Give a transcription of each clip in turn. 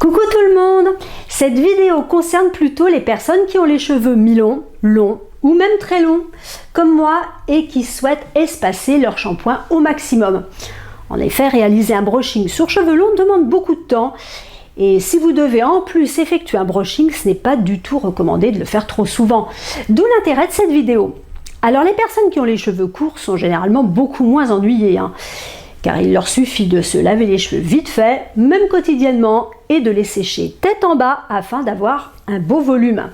Coucou tout le monde! Cette vidéo concerne plutôt les personnes qui ont les cheveux mi-longs, longs ou même très longs, comme moi, et qui souhaitent espacer leur shampoing au maximum. En effet, réaliser un brushing sur cheveux longs demande beaucoup de temps, et si vous devez en plus effectuer un brushing, ce n'est pas du tout recommandé de le faire trop souvent. D'où l'intérêt de cette vidéo. Alors les personnes qui ont les cheveux courts sont généralement beaucoup moins ennuyées, car il leur suffit de se laver les cheveux vite fait, même quotidiennement, et de les sécher tête en bas afin d'avoir un beau volume.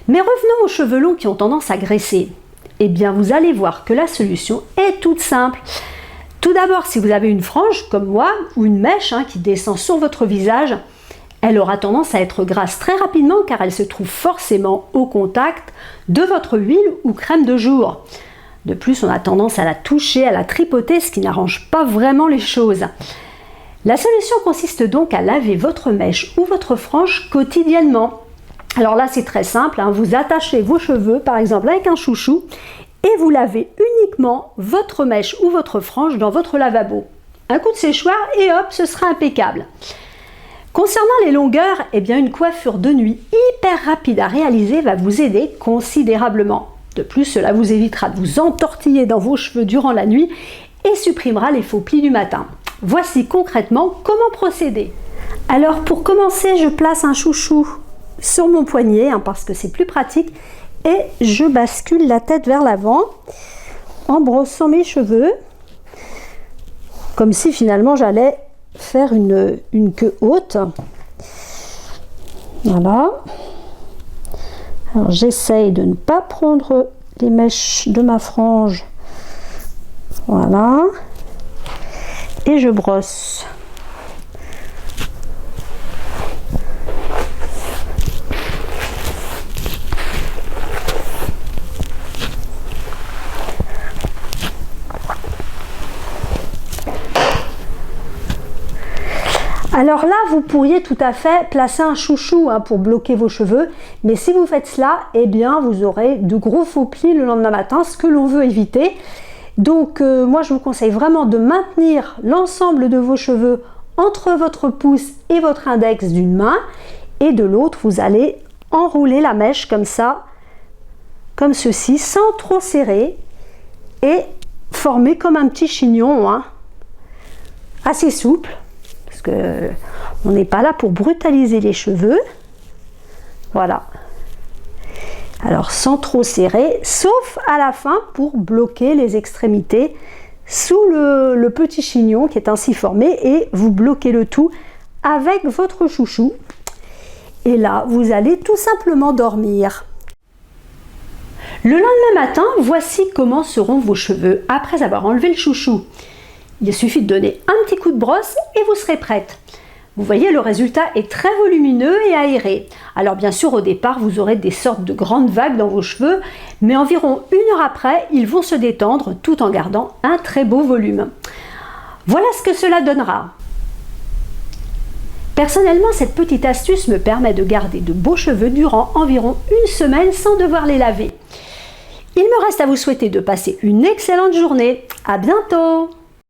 Mais revenons aux cheveux longs qui ont tendance à graisser. Eh bien, vous allez voir que la solution est toute simple. Tout d'abord, si vous avez une frange comme moi, ou une mèche qui descend sur votre visage, elle aura tendance à être grasse très rapidement car elle se trouve forcément au contact de votre huile ou crème de jour. De plus, on a tendance à la toucher, à la tripoter, ce qui n'arrange pas vraiment les choses. La solution consiste donc à laver votre mèche ou votre frange quotidiennement. Alors là, c'est très simple, vous attachez vos cheveux, par exemple avec un chouchou, et vous lavez uniquement votre mèche ou votre frange dans votre lavabo. Un coup de séchoir et hop, ce sera impeccable. Concernant les longueurs, une coiffure de nuit hyper rapide à réaliser va vous aider considérablement. De plus, cela vous évitera de vous entortiller dans vos cheveux durant la nuit et supprimera les faux plis du matin. Voici concrètement comment procéder. Alors pour commencer, je place un chouchou sur mon poignet parce que c'est plus pratique et je bascule la tête vers l'avant en brossant mes cheveux comme si finalement j'allais faire une queue haute. Voilà. Alors j'essaye de ne pas prendre les mèches de ma frange. Voilà. Et je brosse. Alors là, vous pourriez tout à fait placer un chouchou pour bloquer vos cheveux, mais si vous faites cela, vous aurez de gros faux plis le lendemain matin, ce que l'on veut éviter. Donc moi, je vous conseille vraiment de maintenir l'ensemble de vos cheveux entre votre pouce et votre index d'une main, et de l'autre, vous allez enrouler la mèche comme ça, comme ceci, sans trop serrer, et former comme un petit chignon, assez souple. Parce que on n'est pas là pour brutaliser les cheveux. Voilà. Alors sans trop serrer, sauf à la fin pour bloquer les extrémités sous le petit chignon qui est ainsi formé, et vous bloquez le tout avec votre chouchou. Et là, vous allez tout simplement dormir. Le lendemain matin, voici comment seront vos cheveux après avoir enlevé le chouchou. Il suffit de donner un petit coup de brosse et vous serez prête. Vous voyez, le résultat est très volumineux et aéré. Alors bien sûr, au départ, vous aurez des sortes de grandes vagues dans vos cheveux, mais environ 1 heure après, ils vont se détendre tout en gardant un très beau volume. Voilà ce que cela donnera. Personnellement, cette petite astuce me permet de garder de beaux cheveux durant environ 1 semaine sans devoir les laver. Il me reste à vous souhaiter de passer une excellente journée. À bientôt!